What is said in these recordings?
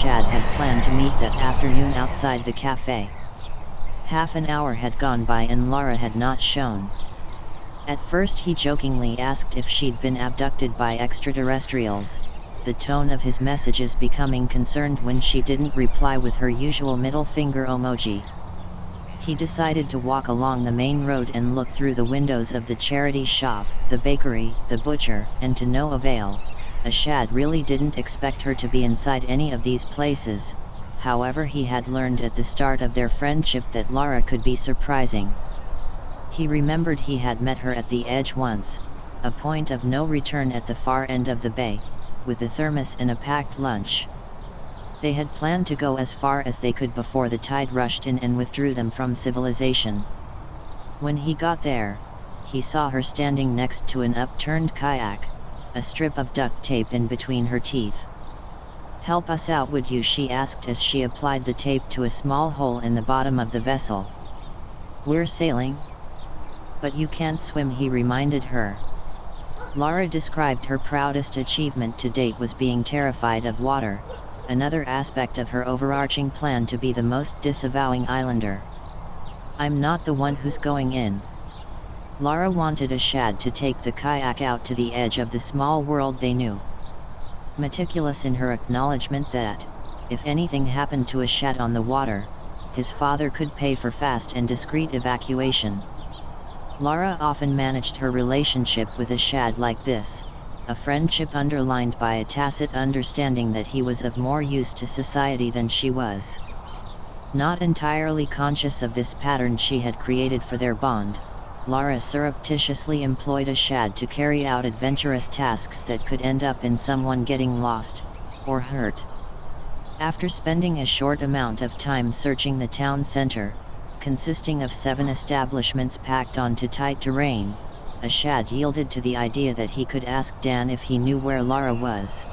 Shad had planned to meet that afternoon outside the cafe. Half an hour had gone by and Lara had not shown. At first he jokingly asked if she'd been abducted by extraterrestrials, the tone of his messages becoming concerned when she didn't reply with her usual middle finger emoji. He decided to walk along the main road and look through the windows of the charity shop, the bakery, the butcher, and to no avail. Shad really didn't expect her to be inside any of these places. However, he had learned at the start of their friendship that Lara could be surprising. He remembered he had met her at the edge once, a point of no return at the far end of the bay, with a thermos and a packed lunch. They had planned to go as far as they could before the tide rushed in and withdrew them from civilization. When he got there, he saw her standing next to an upturned kayak, a strip of duct tape in between her teeth. "Help us out, would you?" she asked as she applied the tape to a small hole in the bottom of the vessel. "We're sailing." "But you can't swim," he reminded her. Lara described her proudest achievement to date was being terrified of water, another aspect of her overarching plan to be the most disavowing islander. "I'm not the one who's going in." Lara wanted Shad to take the kayak out to the edge of the small world they knew. Meticulous in her acknowledgement that, if anything happened to Shad on the water, his father could pay for fast and discreet evacuation. Lara often managed her relationship with Shad like this, a friendship underlined by a tacit understanding that he was of more use to society than she was. Not entirely conscious of this pattern she had created for their bond, Lara surreptitiously employed Shad to carry out adventurous tasks that could end up in someone getting lost, or hurt. After spending a short amount of time searching the town center, consisting of 7 establishments packed onto tight terrain, Shad yielded to the idea that he could ask Dan if he knew where Lara was.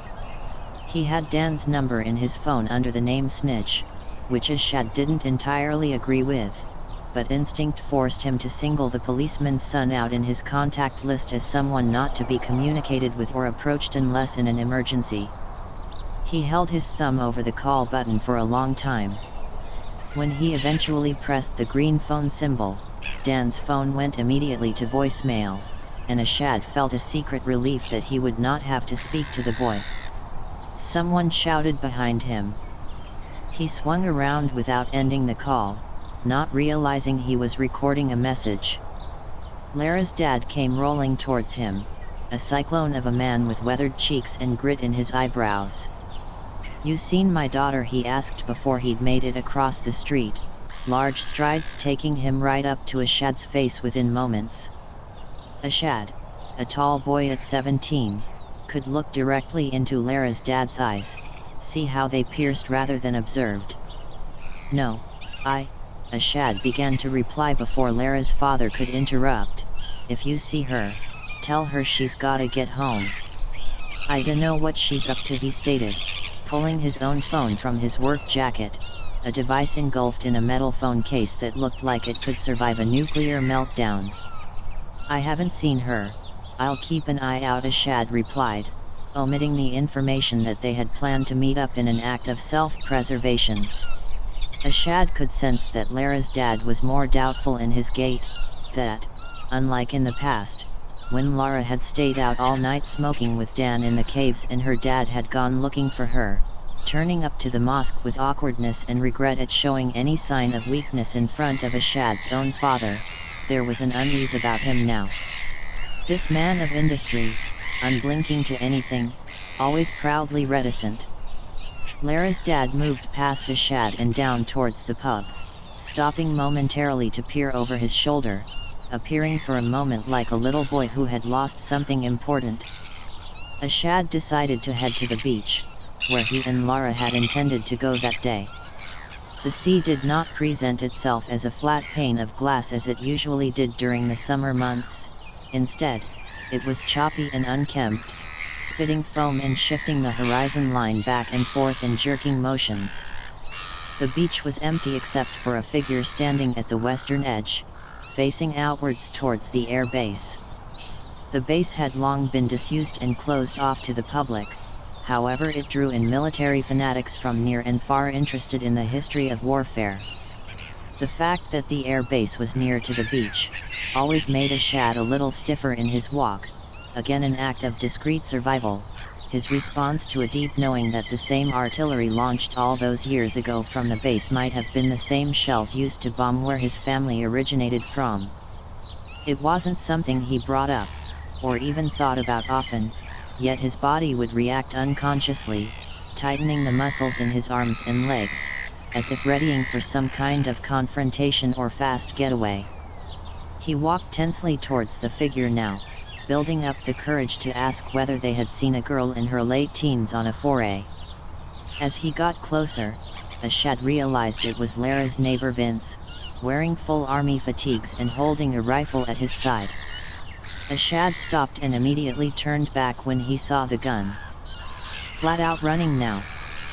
He had Dan's number in his phone under the name Snitch, which Shad didn't entirely agree with, but instinct forced him to single the policeman's son out in his contact list as someone not to be communicated with or approached unless in an emergency. He held his thumb over the call button for a long time. When he eventually pressed the green phone symbol, Dan's phone went immediately to voicemail, and Shad felt a secret relief that he would not have to speak to the boy. Someone shouted behind him. He swung around without ending the call, not realizing he was recording a message. Lara's dad came rolling towards him, a cyclone of a man with weathered cheeks and grit in his eyebrows. "You seen my daughter?" he asked before he'd made it across the street, large strides taking him right up to Shad's face within moments. Shad, a tall boy at 17, could look directly into Lara's dad's eyes, see how they pierced rather than observed. "No, Shad began to reply before Lara's father could interrupt. "If you see her, tell her she's gotta get home." "I dunno what she's up to," he stated, pulling his own phone from his work jacket, a device engulfed in a metal phone case that looked like it could survive a nuclear meltdown. "I haven't seen her, I'll keep an eye out," Shad replied, omitting the information that they had planned to meet up in an act of self-preservation. Shad could sense that Lara's dad was more doubtful in his gait, that, unlike in the past, when Lara had stayed out all night smoking with Dan in the caves and her dad had gone looking for her, turning up to the mosque with awkwardness and regret at showing any sign of weakness in front of Shad's own father, there was an unease about him now. This man of industry, unblinking to anything, always proudly reticent. Lara's dad moved past Shad and down towards the pub, stopping momentarily to peer over his shoulder, appearing for a moment like a little boy who had lost something important. Shad decided to head to the beach, where he and Lara had intended to go that day. The sea did not present itself as a flat pane of glass as it usually did during the summer months. Instead, it was choppy and unkempt, spitting foam and shifting the horizon line back and forth in jerking motions. The beach was empty except for a figure standing at the western edge, facing outwards towards the air base. The base had long been disused and closed off to the public, however it drew in military fanatics from near and far interested in the history of warfare. The fact that the air base was near to the beach always made a Shad a little stiffer in his walk, again an act of discreet survival, his response to a deep knowing that the same artillery launched all those years ago from the base might have been the same shells used to bomb where his family originated from. It wasn't something he brought up, or even thought about often, yet his body would react unconsciously, tightening the muscles in his arms and legs, as if readying for some kind of confrontation or fast getaway. He walked tensely towards the figure now, building up the courage to ask whether they had seen a girl in her late teens on a foray. As he got closer, Ashad realized it was Lara's neighbor Vince, wearing full army fatigues and holding a rifle at his side. Ashad stopped and immediately turned back when he saw the gun. Flat out running now,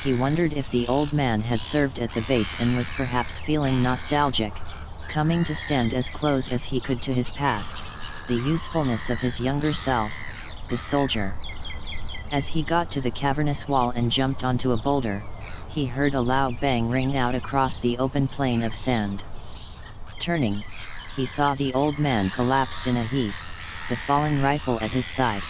he wondered if the old man had served at the base and was perhaps feeling nostalgic, coming to stand as close as he could to his past, the usefulness of his younger self, the soldier. As he got to the cavernous wall and jumped onto a boulder, he heard a loud bang ring out across the open plain of sand. Turning, he saw the old man collapsed in a heap, the fallen rifle at his side.